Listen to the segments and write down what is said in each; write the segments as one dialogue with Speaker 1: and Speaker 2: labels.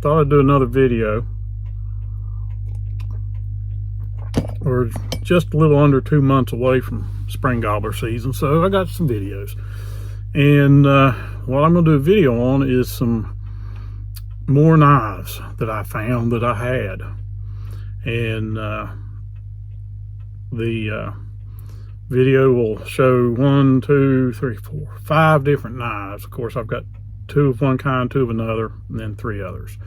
Speaker 1: thought I'd do another video. We're just a little under 2 months away from spring gobbler season, so I got some videos. And what I'm going to do a video on is some more knives that I found that I had. And the video will show 1, 2, 3, 4, 5 different knives. Of course, I've got 2 of one kind, 2 of another, and then 3 others.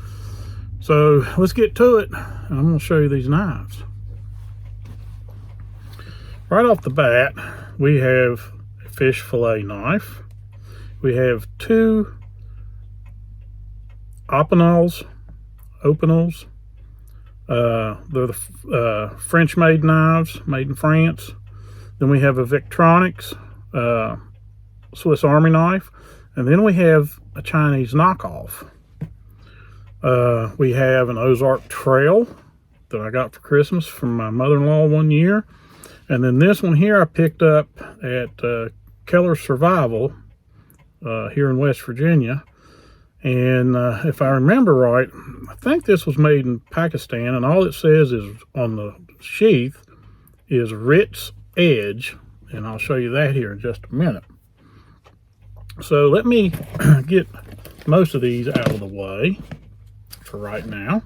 Speaker 1: So let's get to it, and I'm going to show you these knives. Right off the bat, we have a fish fillet knife. We have 2 Openals. They're the French-made knives, made in France. Then we have a Victronics Swiss Army knife, and then we have a Chinese knockoff. We have an Ozark Trail that I got for Christmas from my mother-in-law one year. And then this one here I picked up at Keller Survival here in West Virginia. And if I remember right, I think this was made in Pakistan, and all it says is on the sheath is Ritz Edge, and I'll show you that here in just a minute. So let me get most of these out of the way for right now.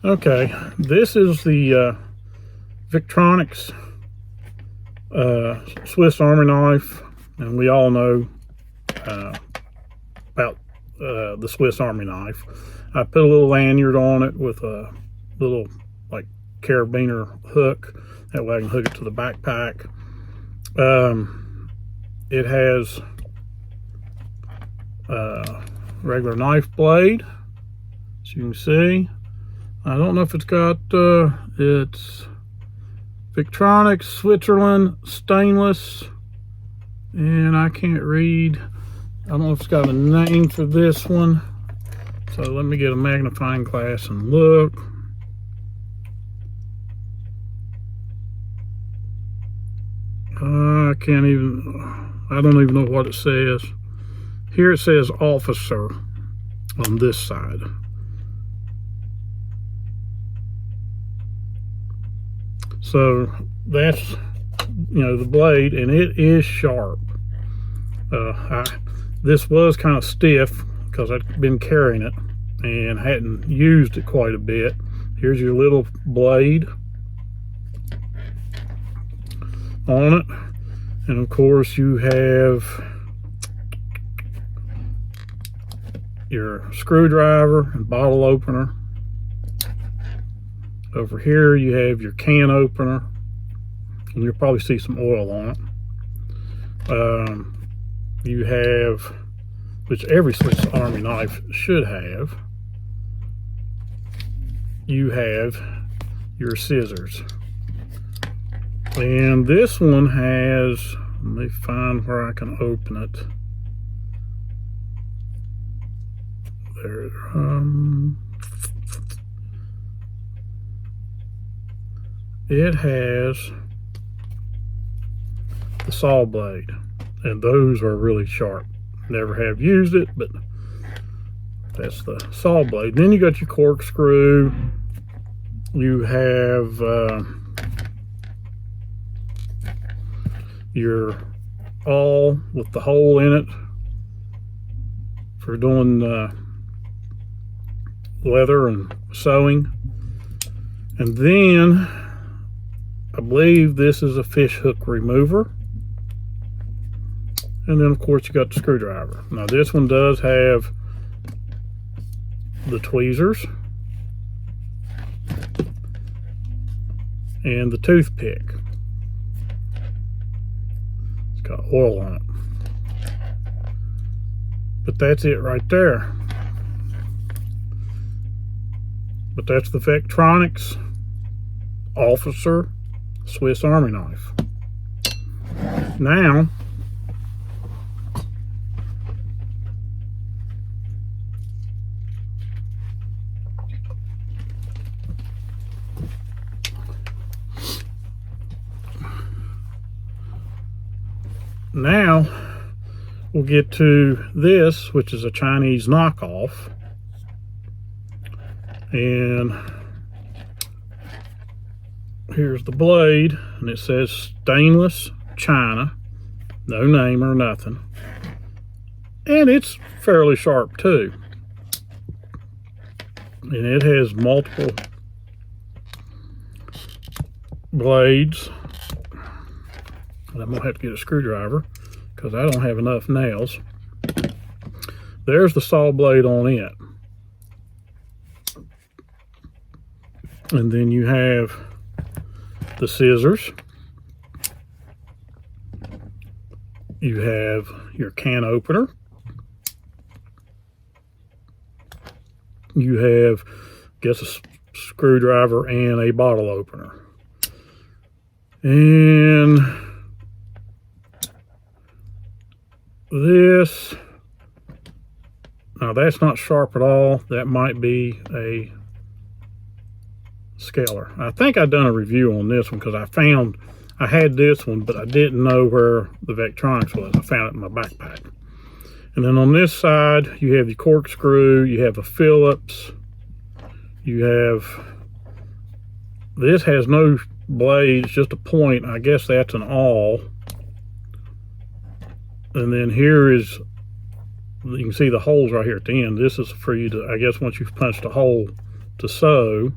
Speaker 1: Okay, this is the Victronics Swiss Army knife, and we all know about the Swiss Army knife. I put a little lanyard on it with a little like carabiner hook, that way I can hook it to the backpack. It has a regular knife blade, as you can see. I don't know if it's got it's Victronics Switzerland stainless, and I can't read. I don't know if it's got a name for this one, so let me get a magnifying glass and look. I don't even know what it says. Here it says officer on this side. So that's, the blade, and it is sharp. This was kind of stiff because I'd been carrying it and hadn't used it quite a bit. Here's your little blade on it, and of course you have your screwdriver and bottle opener. Over here you have your can opener, and you'll probably see some oil on it. You have, which every Swiss Army knife should have, you have your scissors. And this one has, let me find where I can open it. There, it has the saw blade, and those are really sharp. Never have used it, but that's the saw blade. Then you got your corkscrew. You have your awl with the hole in it for doing leather and sewing. And then I believe this is a fish hook remover. And then of course you got the screwdriver. Now this one does have the tweezers and the toothpick. It's got oil on it. But that's it right there. But that's the Victronics Officer Swiss Army knife. Now, we'll get to this, which is a Chinese knockoff. And here's the blade, and it says stainless China, no name or nothing. And it's fairly sharp too. And it has multiple blades. And I'm gonna have to get a screwdriver because I don't have enough nails. There's the saw blade on it. And then you have the scissors. You have your can opener. You have, I guess, a screwdriver and a bottle opener. And this, now that's not sharp at all. That might be a scaler. I think I've done a review on this one because I had this one, but I didn't know where the Vectronics was. I found it in my backpack. And then on this side, you have the corkscrew, you have a Phillips, you have, this has no blades, just a point. I guess that's an awl. And then here is, you can see the holes right here at the end. This is for you to, I guess once you've punched a hole, to sew.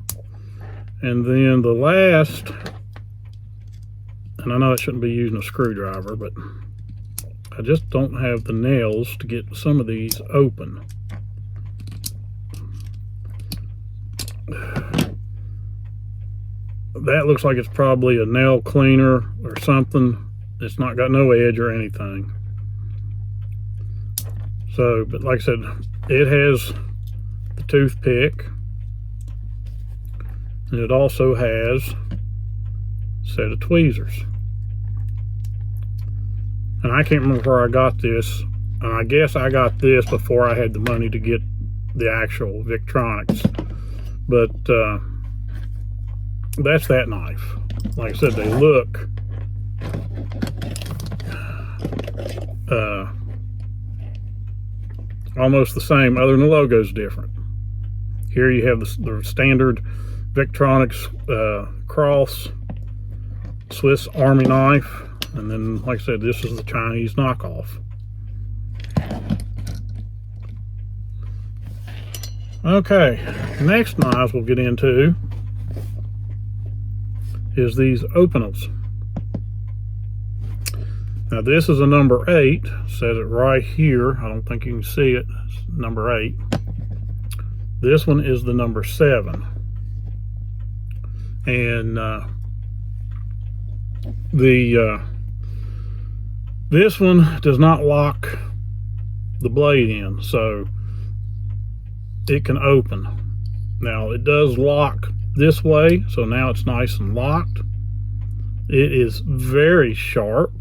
Speaker 1: And then the last, and I know I shouldn't be using a screwdriver, but I just don't have the nails to get some of these open. That looks like it's probably a nail cleaner or something. It's not got no edge or anything. So, but like I said, it has the toothpick. And it also has a set of tweezers. And I can't remember where I got this. And I guess I got this before I had the money to get the actual Victronics. But that's that knife. Like I said, they look almost the same, other than the logo's different. Here you have the standard Victronics cross Swiss Army knife. And then, like I said, this is the Chinese knockoff. Okay, next knives we'll get into is these Openals. Now this is a number 8, says it right here. I don't think you can see it. It's number 8. This one is the number 7. And this one does not lock the blade in, so it can open. Now it does lock this way, so now it's nice and locked. It is very sharp.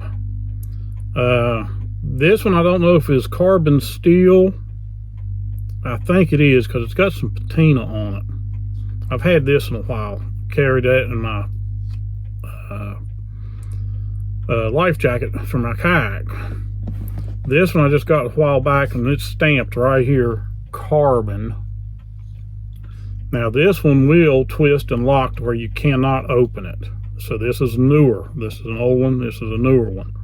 Speaker 1: This one I don't know if it's carbon steel. I think it is because it's got some patina on it. I've had this in a while. Carried that in my life jacket for my kayak. This one I just got a while back, and it's stamped right here, carbon. Now this one will twist and lock to where you cannot open it. So this is newer. This is an old one. This is a newer one.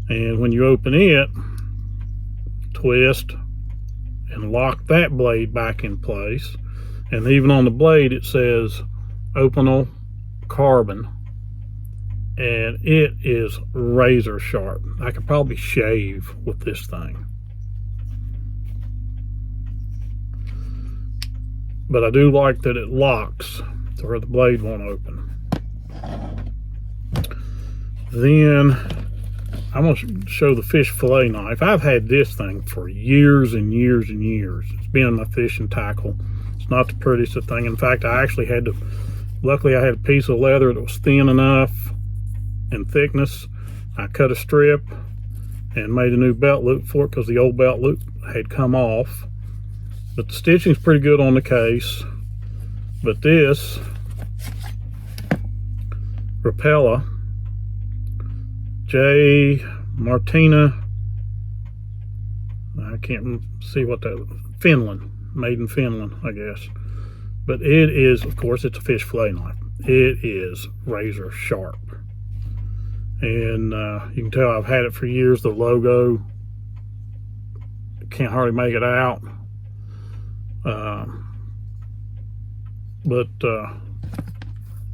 Speaker 1: And when you open it, twist and lock that blade back in place. And even on the blade it says Openal carbon. And it is razor sharp. I could probably shave with this thing. But I do like that it locks to where the blade won't open. Then I'm going to show the fish fillet knife. I've had this thing for years and years and years. It's been my fishing tackle. It's not the prettiest thing. In fact, I actually had to, luckily I had a piece of leather that was thin enough in thickness. I cut a strip and made a new belt loop for it because the old belt loop had come off. But the stitching's pretty good on the case. But this Rapella J. Martina I can't see what that, Finland, made in Finland, I guess. But it is, of course, it's a fish fillet knife. It is razor sharp. And you can tell I've had it for years. The logo, can't hardly make it out. But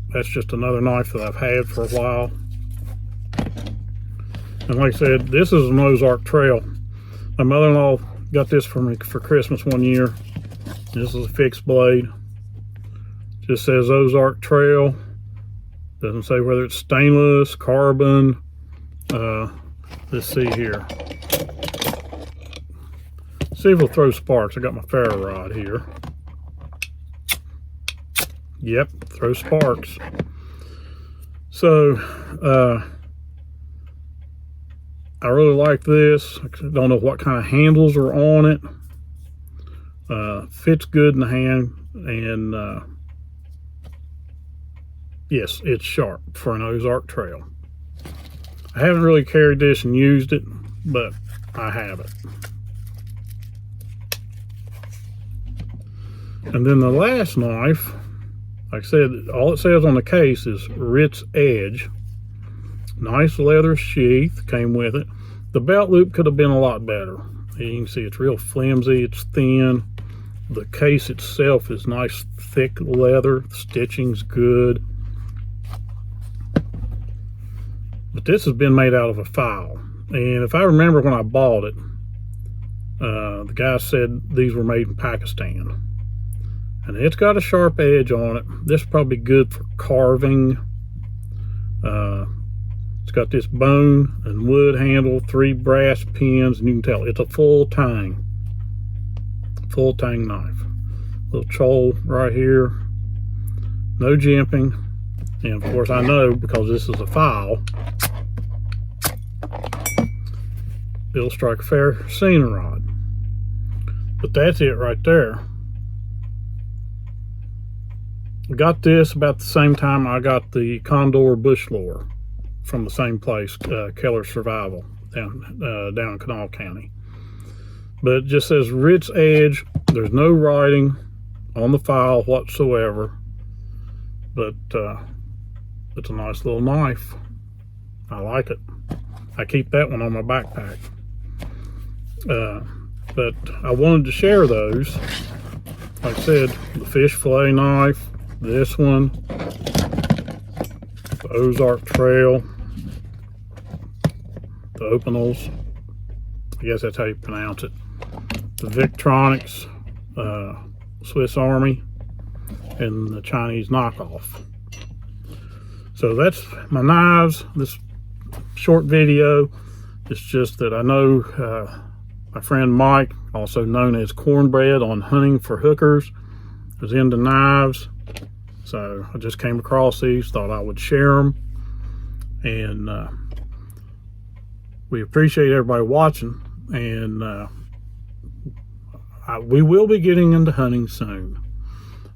Speaker 1: that's just another knife that I've had for a while. And like I said, this is an Ozark Trail. My mother-in-law got this for me for Christmas one year. This is a fixed blade. Just says Ozark Trail. Doesn't say whether it's stainless, carbon. Let's see here. See if it'll throw sparks. I got my ferro rod here. Yep, throw sparks. So, I really like this. I don't know what kind of handles are on it. Fits good in the hand, and yes, it's sharp for an Ozark Trail. I haven't really carried this and used it, but I have it. And then the last knife, like I said, all it says on the case is Ritz Edge. Nice leather sheath came with it. The belt loop could have been a lot better. You can see it's real flimsy, it's thin. The case itself is nice thick leather. The stitching's good. But this has been made out of a file. And if I remember when I bought it, the guy said these were made in Pakistan. And it's got a sharp edge on it. This is probably good for carving. It's got this bone and wood handle, 3 brass pins, and you can tell it's a full tang knife. Little choll right here, no jimping, and of course I know because this is a file, it'll strike a fair seiner rod. But that's it right there. I got this about the same time I got the Condor bush lure from the same place, Keller Survival, down in Kanawha County. But it just says Ritz Edge. There's no writing on the file whatsoever. But it's a nice little knife. I like it. I keep that one on my backpack. But I wanted to share those. Like I said, the fish fillet knife, this one, the Ozark Trail, the Openals, I guess that's how you pronounce it, the Victronics, Swiss Army, and the Chinese knockoff. So that's my knives. This short video, it's just that I know my friend Mike, also known as Cornbread on Hunting for Hookers, was into knives. So I just came across these, thought I would share them. And we appreciate everybody watching. And we will be getting into hunting soon.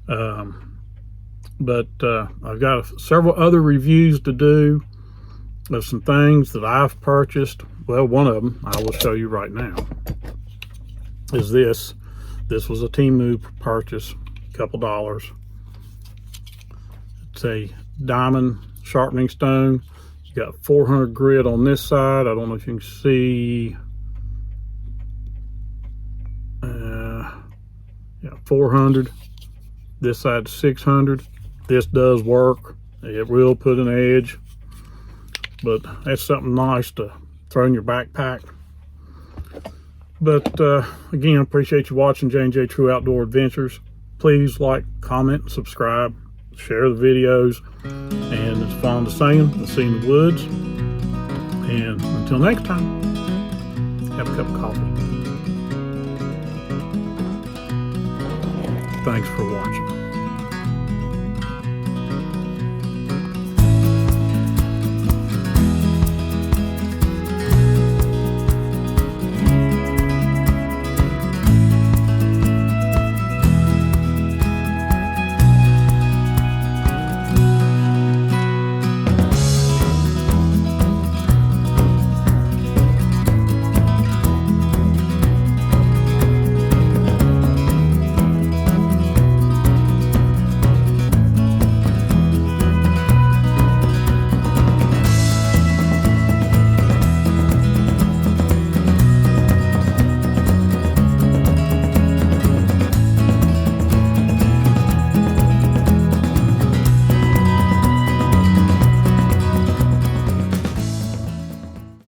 Speaker 1: But I've got several other reviews to do of some things that I've purchased. Well, one of them I will show you right now is this. This was a Temu purchase, a couple dollars. It's a diamond sharpening stone. It's got 400 grit on this side. I don't know if you can see. Yeah, 400. This side's 600. This does work. It will put an edge, but that's something nice to throw in your backpack. But again, appreciate you watching J&J True Outdoor Adventures. Please like, comment, subscribe, share the videos, and as Fonda saying, we'll see you in the woods. And until next time, have a cup of coffee. Thanks for watching.